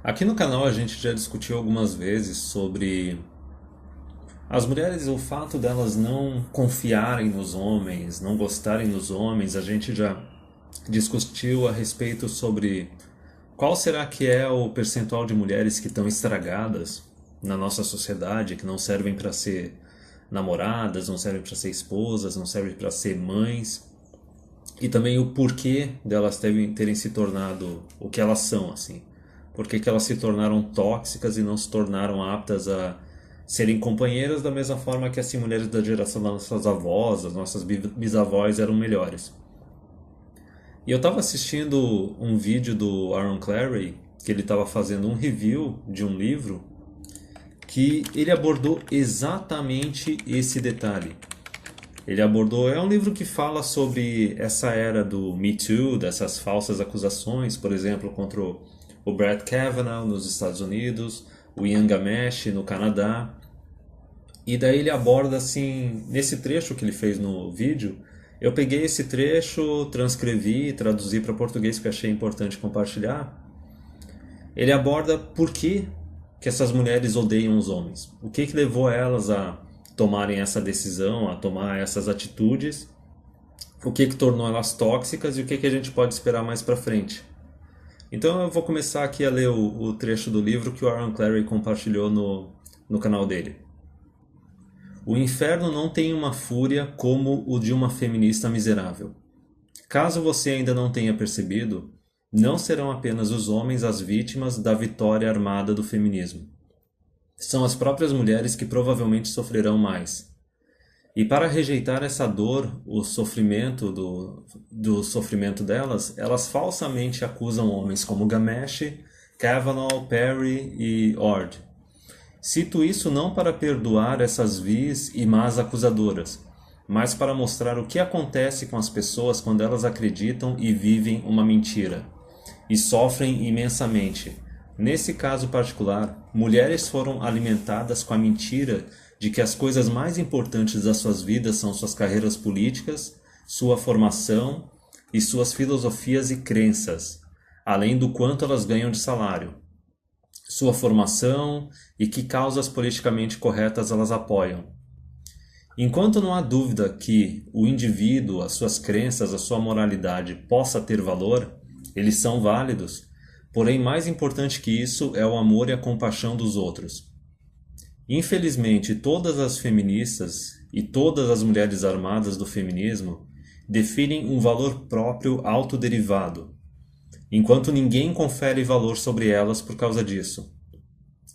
Aqui no canal a gente já discutiu algumas vezes sobre as mulheres, o fato delas não confiarem nos homens, não gostarem dos homens. A gente já discutiu a respeito sobre qual será que é o percentual de mulheres que estão estragadas na nossa sociedade, que não servem para ser namoradas, não servem para ser esposas, não servem para ser mães. E também o porquê delas terem se tornado o que elas são, assim. Por que que elas se tornaram tóxicas e não se tornaram aptas a serem companheiras da mesma forma que assim mulheres da geração das nossas avós, das nossas bisavós eram melhores. E eu estava assistindo um vídeo do Aaron Clarey, que ele estava fazendo um review de um livro, que ele abordou exatamente esse detalhe. Ele abordou, é um livro que fala sobre essa era do Me Too, dessas falsas acusações, por exemplo, contra o Brett Kavanaugh nos Estados Unidos, o Ian Gamache no Canadá. E daí ele aborda assim, nesse trecho que ele fez no vídeo, eu peguei esse trecho, transcrevi, traduzi para português porque achei importante compartilhar. Ele aborda por que essas mulheres odeiam os homens. O que levou elas a tomarem essa decisão, a tomar essas atitudes, o que tornou elas tóxicas e o que a gente pode esperar mais para frente. Então eu vou começar aqui a ler o trecho do livro que o Aaron Clarey compartilhou no canal dele. O inferno não tem uma fúria como o de uma feminista miserável. Caso você ainda não tenha percebido, não serão apenas os homens as vítimas da vitória armada do feminismo. São as próprias mulheres que provavelmente sofrerão mais. E para rejeitar essa dor, o sofrimento do sofrimento delas, elas falsamente acusam homens como Gamache, Kavanaugh, Perry e Ord. Cito isso não para perdoar essas vis e más acusadoras, mas para mostrar o que acontece com as pessoas quando elas acreditam e vivem uma mentira, e sofrem imensamente. Nesse caso particular, mulheres foram alimentadas com a mentira de que as coisas mais importantes das suas vidas são suas carreiras políticas, sua formação e suas filosofias e crenças, além do quanto elas ganham de salário, sua formação e que causas politicamente corretas elas apoiam. Enquanto não há dúvida que o indivíduo, as suas crenças, a sua moralidade possa ter valor, eles são válidos. Porém, mais importante que isso é o amor e a compaixão dos outros. Infelizmente, todas as feministas e todas as mulheres armadas do feminismo definem um valor próprio autoderivado, enquanto ninguém confere valor sobre elas por causa disso.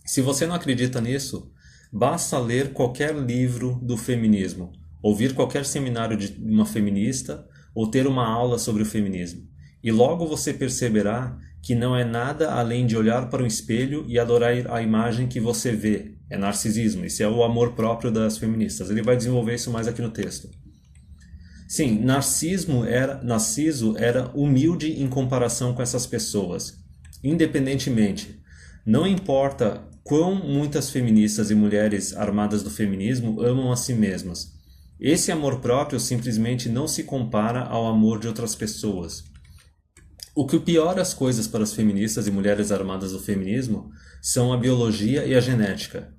Se você não acredita nisso, basta ler qualquer livro do feminismo, ouvir qualquer seminário de uma feminista ou ter uma aula sobre o feminismo. E logo você perceberá que não é nada além de olhar para um espelho e adorar a imagem que você vê. É narcisismo, isso é o amor próprio das feministas. Ele vai desenvolver isso mais aqui no texto. Sim, Narciso era humilde em comparação com essas pessoas. Independentemente, não importa quão muitas feministas e mulheres armadas do feminismo amam a si mesmas. Esse amor próprio simplesmente não se compara ao amor de outras pessoas. O que piora as coisas para as feministas e mulheres armadas do feminismo são a biologia e a genética.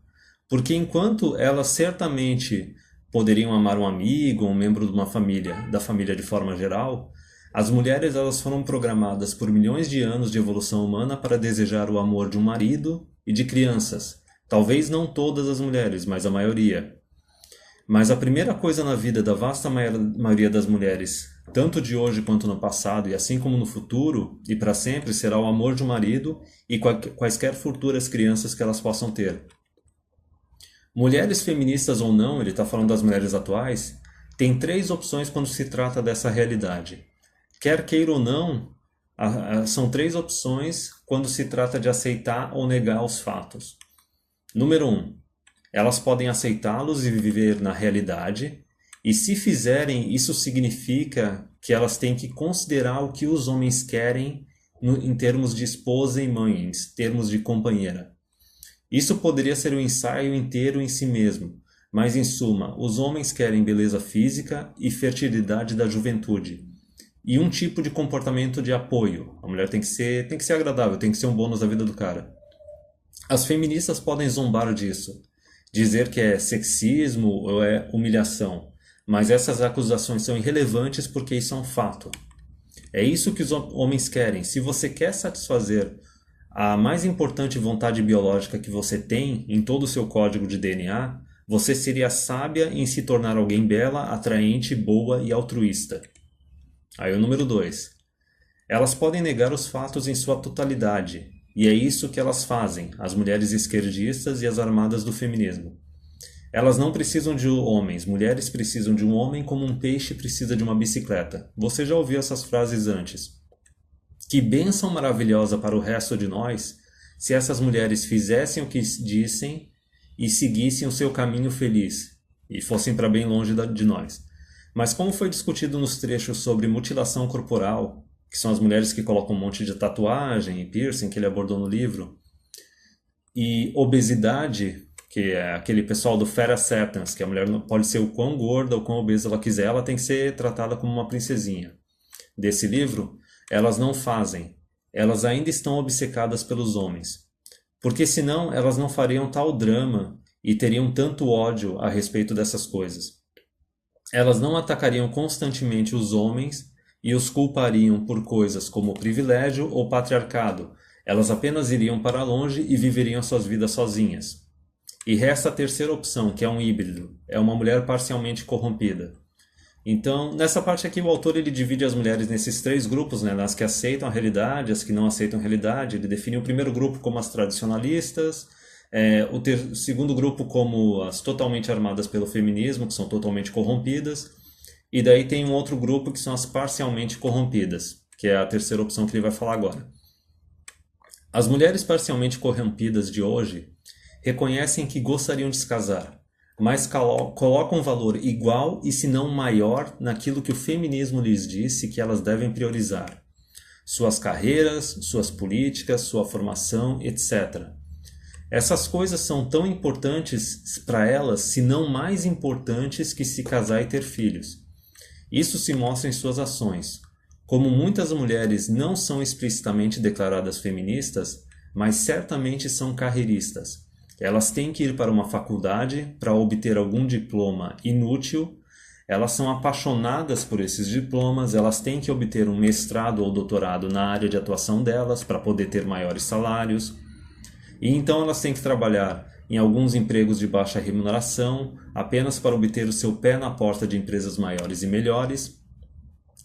Porque enquanto elas certamente poderiam amar um amigo, um membro de uma família, da família de forma geral, as mulheres elas foram programadas por milhões de anos de evolução humana para desejar o amor de um marido e de crianças. Talvez não todas as mulheres, mas a maioria. Mas a primeira coisa na vida da vasta maioria das mulheres, tanto de hoje quanto no passado, e assim como no futuro, e para sempre, será o amor de um marido e quaisquer futuras crianças que elas possam ter. Mulheres feministas ou não, ele está falando das mulheres atuais, tem 3 opções quando se trata dessa realidade. Quer queira ou não, são 3 opções quando se trata de aceitar ou negar os fatos. Número 1. Elas podem aceitá-los e viver na realidade, e se fizerem, isso significa que elas têm que considerar o que os homens querem em termos de esposa e mãe, em termos de companheira. Isso poderia ser um ensaio inteiro em si mesmo, mas em suma, os homens querem beleza física e fertilidade da juventude, e um tipo de comportamento de apoio. A mulher tem que ser agradável, tem que ser um bônus da vida do cara. As feministas podem zombar disso, dizer que é sexismo ou é humilhação, mas essas acusações são irrelevantes porque isso é um fato. É isso que os homens querem. Se você quer satisfazer a mais importante vontade biológica que você tem em todo o seu código de DNA, você seria sábia em se tornar alguém bela, atraente, boa e altruísta. Aí o número 2. Elas podem negar os fatos em sua totalidade, e é isso que elas fazem, as mulheres esquerdistas e as armadas do feminismo. Elas não precisam de homens, mulheres precisam de um homem como um peixe precisa de uma bicicleta. Você já ouviu essas frases antes. Que bênção maravilhosa para o resto de nós se essas mulheres fizessem o que dissem e seguissem o seu caminho feliz e fossem para bem longe de nós. Mas como foi discutido nos trechos sobre mutilação corporal, que são as mulheres que colocam um monte de tatuagem e piercing que ele abordou no livro, e obesidade, que é aquele pessoal do Fat Acceptance, que a mulher pode ser o quão gorda ou quão obesa ela quiser, ela tem que ser tratada como uma princesinha. Desse livro, elas não fazem. Elas ainda estão obcecadas pelos homens. Porque senão elas não fariam tal drama e teriam tanto ódio a respeito dessas coisas. Elas não atacariam constantemente os homens e os culpariam por coisas como privilégio ou patriarcado. Elas apenas iriam para longe e viveriam suas vidas sozinhas. E resta a terceira opção, que é um híbrido. É uma mulher parcialmente corrompida. Então, nessa parte aqui, o autor ele divide as mulheres nesses três grupos, né? As que aceitam a realidade, as que não aceitam a realidade. Ele define o primeiro grupo como as tradicionalistas, o segundo grupo como as totalmente armadas pelo feminismo, que são totalmente corrompidas. E daí tem um outro grupo que são as parcialmente corrompidas, que é a terceira opção que ele vai falar agora. As mulheres parcialmente corrompidas de hoje reconhecem que gostariam de se casar, mas colocam valor igual e se não maior naquilo que o feminismo lhes disse que elas devem priorizar. Suas carreiras, suas políticas, sua formação, etc. Essas coisas são tão importantes para elas, se não mais importantes que se casar e ter filhos. Isso se mostra em suas ações. Como muitas mulheres não são explicitamente declaradas feministas, mas certamente são carreiristas. Elas têm que ir para uma faculdade para obter algum diploma inútil, elas são apaixonadas por esses diplomas, elas têm que obter um mestrado ou doutorado na área de atuação delas para poder ter maiores salários. E então elas têm que trabalhar em alguns empregos de baixa remuneração, apenas para obter o seu pé na porta de empresas maiores e melhores.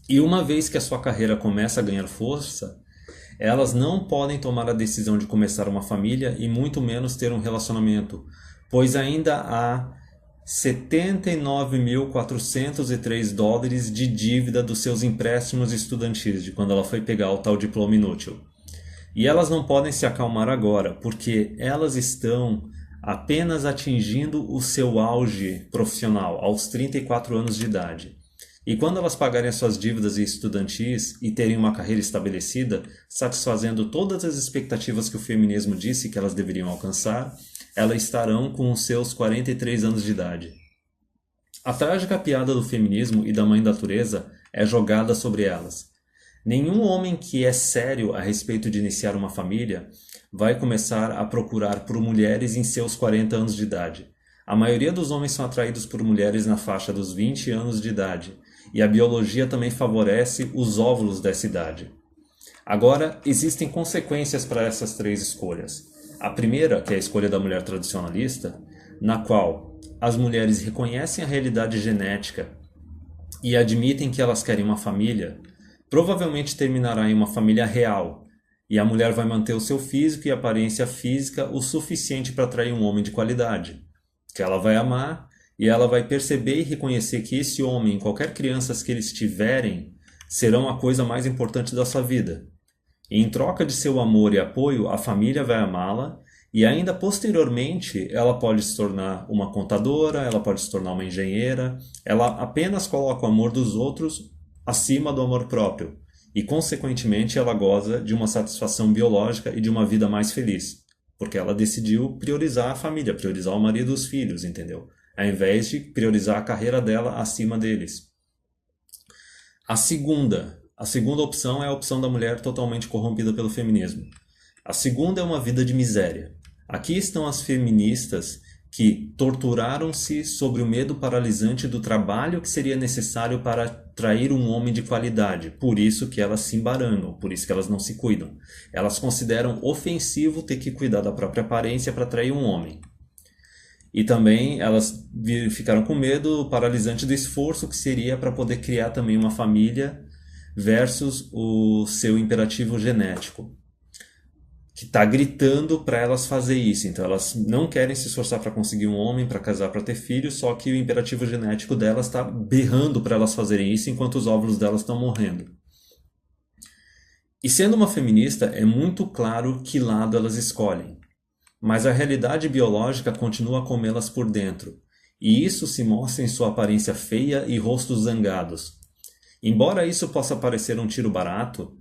E uma vez que a sua carreira começa a ganhar força, elas não podem tomar a decisão de começar uma família e muito menos ter um relacionamento, pois ainda há $79.403 de dívida dos seus empréstimos estudantis, de quando ela foi pegar o tal diploma inútil. E elas não podem se acalmar agora, porque elas estão apenas atingindo o seu auge profissional, aos 34 anos de idade. E quando elas pagarem suas dívidas estudantis e terem uma carreira estabelecida, satisfazendo todas as expectativas que o feminismo disse que elas deveriam alcançar, elas estarão com os seus 43 anos de idade. A trágica piada do feminismo e da mãe natureza é jogada sobre elas. Nenhum homem que é sério a respeito de iniciar uma família vai começar a procurar por mulheres em seus 40 anos de idade. A maioria dos homens são atraídos por mulheres na faixa dos 20 anos de idade, e a biologia também favorece os óvulos dessa idade. Agora, existem consequências para essas três escolhas. A primeira, que é a escolha da mulher tradicionalista, na qual as mulheres reconhecem a realidade genética e admitem que elas querem uma família, provavelmente terminará em uma família real, e a mulher vai manter o seu físico e aparência física o suficiente para atrair um homem de qualidade, que ela vai amar, e ela vai perceber e reconhecer que esse homem, qualquer criança que eles tiverem, serão a coisa mais importante da sua vida. E em troca de seu amor e apoio, a família vai amá-la, e ainda posteriormente ela pode se tornar uma contadora, ela pode se tornar uma engenheira, ela apenas coloca o amor dos outros acima do amor próprio, e consequentemente ela goza de uma satisfação biológica e de uma vida mais feliz, porque ela decidiu priorizar a família, priorizar o marido e os filhos, entendeu? Ao invés de priorizar a carreira dela acima deles. A segunda opção é a opção da mulher totalmente corrompida pelo feminismo. A segunda é uma vida de miséria. Aqui estão as feministas que torturaram-se sobre o medo paralisante do trabalho que seria necessário para atrair um homem de qualidade. Por isso que elas se embaranam, por isso que elas não se cuidam. Elas consideram ofensivo ter que cuidar da própria aparência para atrair um homem. E também elas ficaram com medo paralisante do esforço que seria para poder criar também uma família versus o seu imperativo genético, que está gritando para elas fazer isso. Então elas não querem se esforçar para conseguir um homem, para casar, para ter filhos, só que o imperativo genético delas está berrando para elas fazerem isso enquanto os óvulos delas estão morrendo. E sendo uma feminista, é muito claro que lado elas escolhem. Mas a realidade biológica continua a comê-las por dentro, e isso se mostra em sua aparência feia e rostos zangados. Embora isso possa parecer um tiro barato,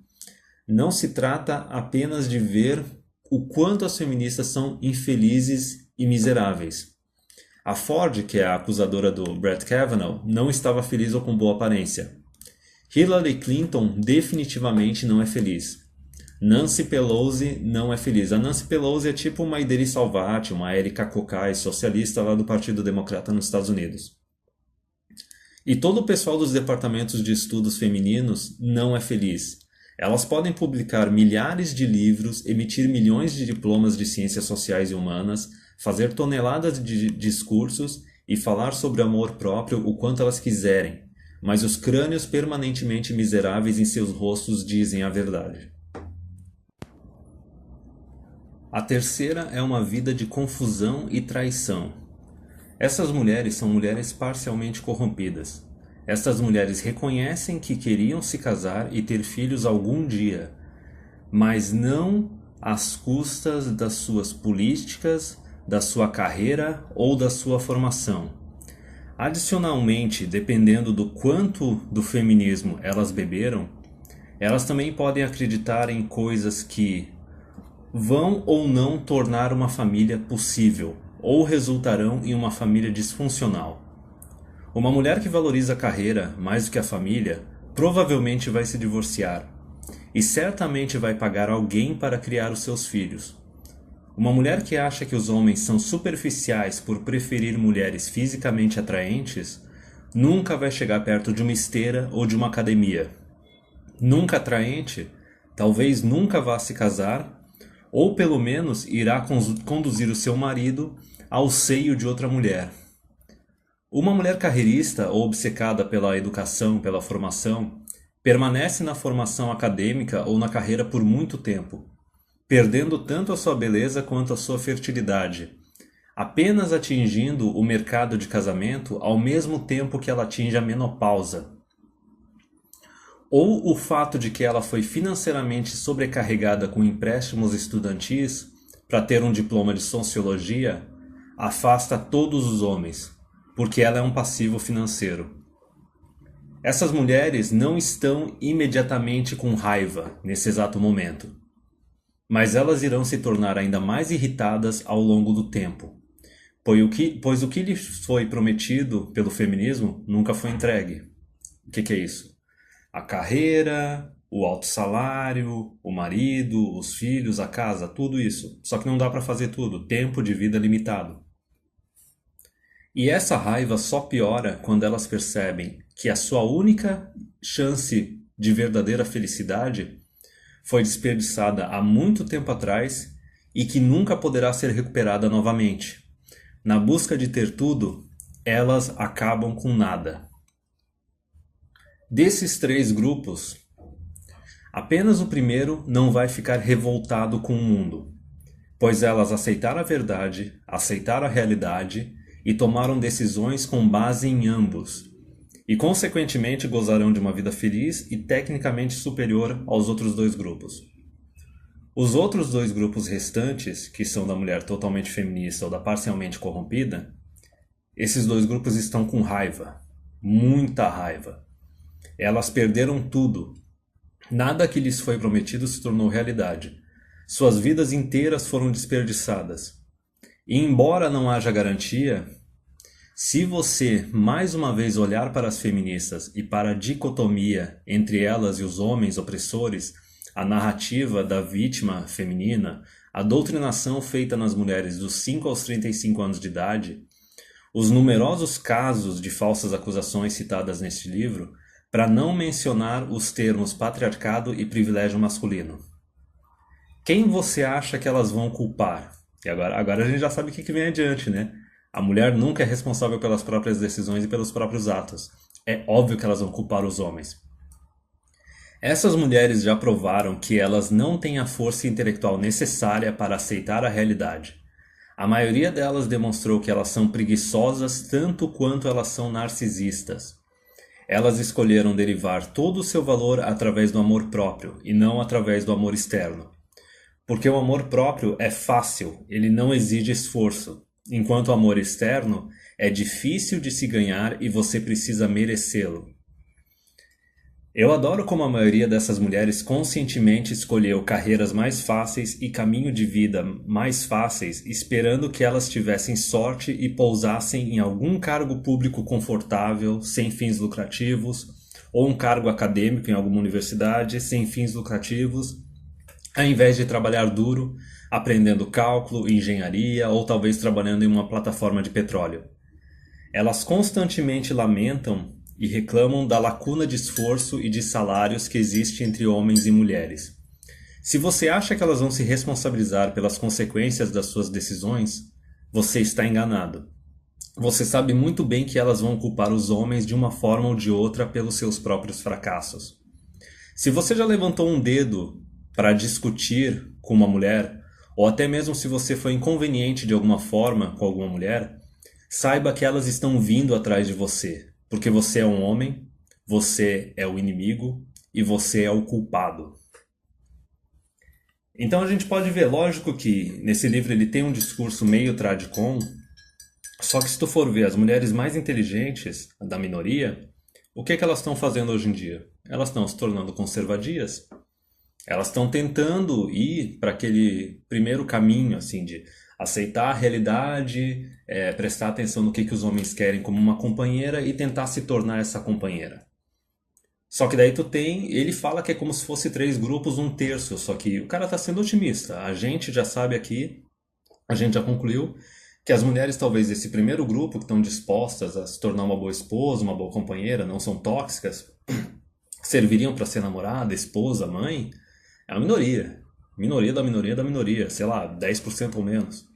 não se trata apenas de ver o quanto as feministas são infelizes e miseráveis. A Ford, que é a acusadora do Brett Kavanaugh, não estava feliz ou com boa aparência. Hillary Clinton definitivamente não é feliz. Nancy Pelosi não é feliz. A Nancy Pelosi é tipo uma Ideri Salvati, uma Erika Kokai, socialista lá do Partido Democrata nos Estados Unidos. E todo o pessoal dos departamentos de estudos femininos não é feliz. Elas podem publicar milhares de livros, emitir milhões de diplomas de ciências sociais e humanas, fazer toneladas de discursos e falar sobre amor próprio o quanto elas quiserem, mas os crânios permanentemente miseráveis em seus rostos dizem a verdade. A terceira é uma vida de confusão e traição. Essas mulheres são mulheres parcialmente corrompidas. Estas mulheres reconhecem que queriam se casar e ter filhos algum dia, mas não às custas das suas políticas, da sua carreira ou da sua formação. Adicionalmente, dependendo do quanto do feminismo elas beberam, elas também podem acreditar em coisas que vão ou não tornar uma família possível, ou resultarão em uma família disfuncional. Uma mulher que valoriza a carreira mais do que a família provavelmente vai se divorciar e certamente vai pagar alguém para criar os seus filhos. Uma mulher que acha que os homens são superficiais por preferir mulheres fisicamente atraentes nunca vai chegar perto de uma esteira ou de uma academia. Nunca atraente, talvez nunca vá se casar, ou pelo menos irá conduzir o seu marido ao seio de outra mulher. Uma mulher carreirista ou obcecada pela educação, pela formação, permanece na formação acadêmica ou na carreira por muito tempo, perdendo tanto a sua beleza quanto a sua fertilidade, apenas atingindo o mercado de casamento ao mesmo tempo que ela atinge a menopausa. Ou o fato de que ela foi financeiramente sobrecarregada com empréstimos estudantis para ter um diploma de sociologia afasta todos os homens, porque ela é um passivo financeiro. Essas mulheres não estão imediatamente com raiva nesse exato momento, mas elas irão se tornar ainda mais irritadas ao longo do tempo, pois o que lhes foi prometido pelo feminismo nunca foi entregue. O que é isso? A carreira, o alto salário, o marido, os filhos, a casa, tudo isso. Só que não dá para fazer tudo, tempo de vida limitado. E essa raiva só piora quando elas percebem que a sua única chance de verdadeira felicidade foi desperdiçada há muito tempo atrás e que nunca poderá ser recuperada novamente. Na busca de ter tudo, elas acabam com nada. Desses três grupos, apenas o primeiro não vai ficar revoltado com o mundo, pois elas aceitaram a verdade, aceitaram a realidade e tomaram decisões com base em ambos, e consequentemente gozarão de uma vida feliz e tecnicamente superior aos outros dois grupos. Os outros dois grupos restantes, que são da mulher totalmente feminista ou da parcialmente corrompida, esses dois grupos estão com raiva, muita raiva. Elas perderam tudo. Nada que lhes foi prometido se tornou realidade. Suas vidas inteiras foram desperdiçadas. E embora não haja garantia, se você mais uma vez olhar para as feministas e para a dicotomia entre elas e os homens opressores, a narrativa da vítima feminina, a doutrinação feita nas mulheres dos 5 aos 35 anos de idade, os numerosos casos de falsas acusações citadas neste livro, para não mencionar os termos patriarcado e privilégio masculino. Quem você acha que elas vão culpar? E agora a gente já sabe o que vem adiante, né? A mulher nunca é responsável pelas próprias decisões e pelos próprios atos. É óbvio que elas vão culpar os homens. Essas mulheres já provaram que elas não têm a força intelectual necessária para aceitar a realidade. A maioria delas demonstrou que elas são preguiçosas tanto quanto elas são narcisistas. Elas escolheram derivar todo o seu valor através do amor próprio e não através do amor externo. Porque o amor próprio é fácil, ele não exige esforço, enquanto o amor externo é difícil de se ganhar e você precisa merecê-lo. Eu adoro como a maioria dessas mulheres conscientemente escolheu carreiras mais fáceis e caminho de vida mais fáceis, esperando que elas tivessem sorte e pousassem em algum cargo público confortável, sem fins lucrativos, ou um cargo acadêmico em alguma universidade, sem fins lucrativos, ao invés de trabalhar duro, aprendendo cálculo, engenharia ou talvez trabalhando em uma plataforma de petróleo. Elas constantemente lamentam e reclamam da lacuna de esforço e de salários que existe entre homens e mulheres. Se você acha que elas vão se responsabilizar pelas consequências das suas decisões, você está enganado. Você sabe muito bem que elas vão culpar os homens de uma forma ou de outra pelos seus próprios fracassos. Se você já levantou um dedo para discutir com uma mulher, ou até mesmo se você foi inconveniente de alguma forma com alguma mulher, saiba que elas estão vindo atrás de você. Porque você é um homem, você é o inimigo e você é o culpado. Então a gente pode ver, lógico que nesse livro ele tem um discurso meio tradicon, só que se tu for ver as mulheres mais inteligentes da minoria, o que elas estão fazendo hoje em dia? Elas estão se tornando conservadias. Elas estão tentando ir para aquele primeiro caminho assim de aceitar a realidade, prestar atenção no que os homens querem como uma companheira e tentar se tornar essa companheira. Só que daí ele fala que é como se fosse 3 grupos, 1/3, só que o cara está sendo otimista. A gente já sabe aqui, a gente já concluiu que as mulheres talvez desse primeiro grupo que estão dispostas a se tornar uma boa esposa, uma boa companheira, não são tóxicas, serviriam para ser namorada, esposa, mãe, é uma minoria. Minoria da minoria da minoria, sei lá, 10% ou menos.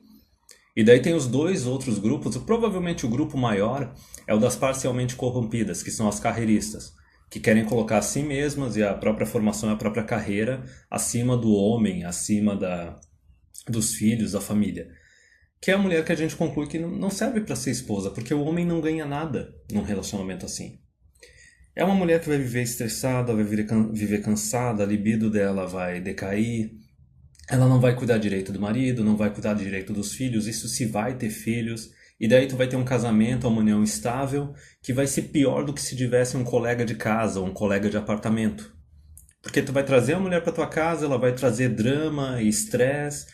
E daí tem os 2 outros grupos, provavelmente o grupo maior é o das parcialmente corrompidas, que são as carreiristas, que querem colocar a si mesmas e a própria formação e a própria carreira acima do homem, acima dos filhos, da família. Que é a mulher que a gente conclui que não serve para ser esposa, porque o homem não ganha nada num relacionamento assim. É uma mulher que vai viver estressada, vai viver cansada, a libido dela vai decair, ela não vai cuidar direito do marido, não vai cuidar direito dos filhos, isso se vai ter filhos, e daí tu vai ter um casamento, uma união estável, que vai ser pior do que se tivesse um colega de casa ou um colega de apartamento. Porque tu vai trazer a mulher para tua casa, ela vai trazer drama e estresse,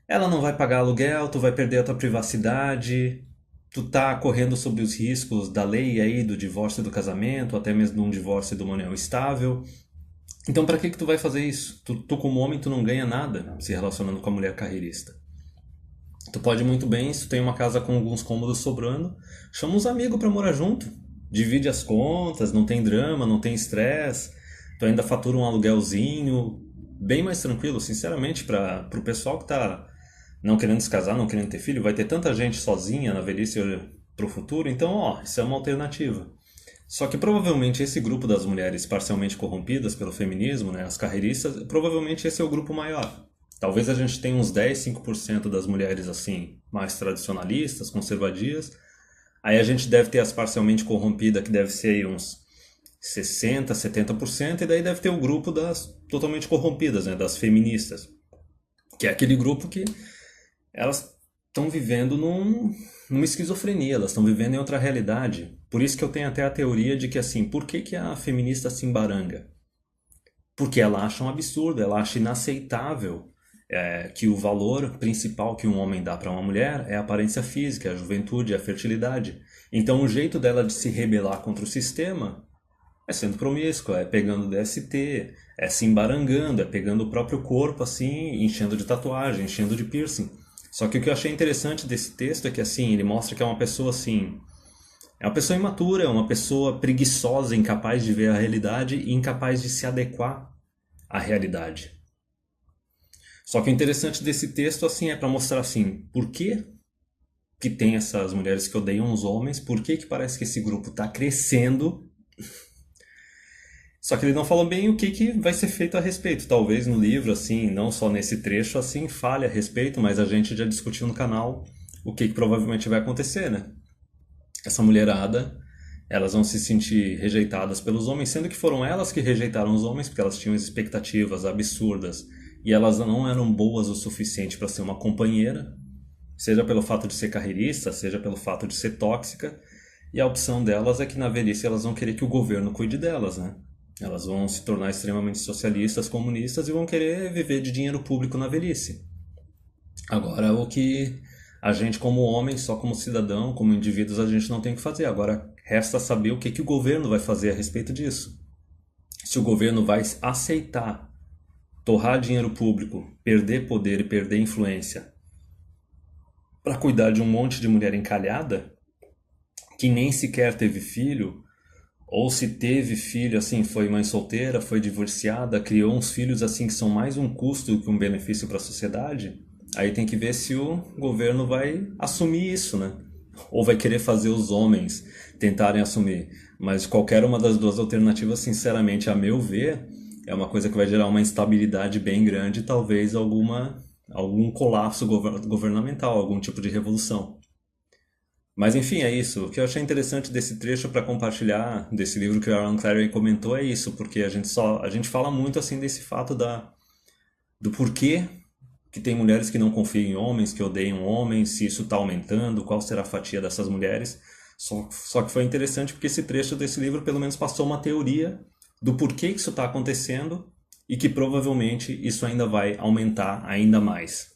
ela não vai pagar aluguel, tu vai perder a tua privacidade, tu tá correndo sob os riscos da lei aí do divórcio do casamento, até mesmo de um divórcio de uma união estável. Então para que tu vai fazer isso? Tu como homem tu não ganha nada se relacionando com a mulher carreirista. Tu pode muito bem, se tu tem uma casa com alguns cômodos sobrando, chama uns amigos para morar junto. Divide as contas, não tem drama, não tem estresse. Tu ainda fatura um aluguelzinho, bem mais tranquilo, sinceramente, para o pessoal que tá não querendo se casar, não querendo ter filho, vai ter tanta gente sozinha na velhice pro futuro, então isso é uma alternativa. Só que provavelmente esse grupo das mulheres parcialmente corrompidas pelo feminismo, né, as carreiristas, provavelmente esse é o grupo maior. Talvez a gente tenha uns 10, 5% das mulheres assim, mais tradicionalistas, conservadias. Aí a gente deve ter as parcialmente corrompidas, que deve ser aí uns 60, 70%, e daí deve ter o grupo das totalmente corrompidas, né, das feministas. Que é aquele grupo que elas estão vivendo numa esquizofrenia, elas estão vivendo em outra realidade. Por isso que eu tenho até a teoria de que, assim, por que a feminista se embaranga? Porque ela acha um absurdo, ela acha inaceitável que o valor principal que um homem dá para uma mulher é a aparência física, a juventude, a fertilidade. Então o jeito dela de se rebelar contra o sistema É sendo promíscuo, é pegando DST, é se embarangando, é pegando o próprio corpo assim, enchendo de tatuagem, enchendo de piercing. Só que o que eu achei interessante desse texto é que assim, ele mostra que é uma pessoa assim, é uma pessoa imatura, é uma pessoa preguiçosa, incapaz de ver a realidade e incapaz de se adequar à realidade. Só que o interessante desse texto assim é para mostrar assim, por que tem essas mulheres que odeiam os homens, por que parece que esse grupo está crescendo. Só que ele não falou bem o que vai ser feito a respeito. Talvez no livro, assim, não só nesse trecho, assim, fale a respeito, mas a gente já discutiu no canal o que provavelmente vai acontecer, né? Essa mulherada, elas vão se sentir rejeitadas pelos homens, sendo que foram elas que rejeitaram os homens, porque elas tinham expectativas absurdas e elas não eram boas o suficiente para ser uma companheira, seja pelo fato de ser carreirista, seja pelo fato de ser tóxica, e a opção delas é que na velhice elas vão querer que o governo cuide delas, né? Elas vão se tornar extremamente socialistas, comunistas e vão querer viver de dinheiro público na velhice. Agora, o que a gente como homem, só como cidadão, como indivíduos, a gente não tem que fazer. Agora, resta saber o que o governo vai fazer a respeito disso. Se o governo vai aceitar torrar dinheiro público, perder poder e perder influência para cuidar de um monte de mulher encalhada, que nem sequer teve filho, ou se teve filho, assim, foi mãe solteira, foi divorciada, criou uns filhos, assim, que são mais um custo do que um benefício para a sociedade, aí tem que ver se o governo vai assumir isso, né? Ou vai querer fazer os homens tentarem assumir. Mas qualquer uma das duas alternativas, sinceramente, a meu ver, é uma coisa que vai gerar uma instabilidade bem grande e talvez algum colapso governamental, algum tipo de revolução. Mas enfim, é isso. O que eu achei interessante desse trecho para compartilhar desse livro que o Aaron Clary comentou é isso, porque a gente fala muito assim desse fato do porquê que tem mulheres que não confiam em homens, que odeiam homens, se isso está aumentando, qual será a fatia dessas mulheres. Só que foi interessante porque esse trecho desse livro pelo menos passou uma teoria do porquê que isso está acontecendo e que provavelmente isso ainda vai aumentar ainda mais.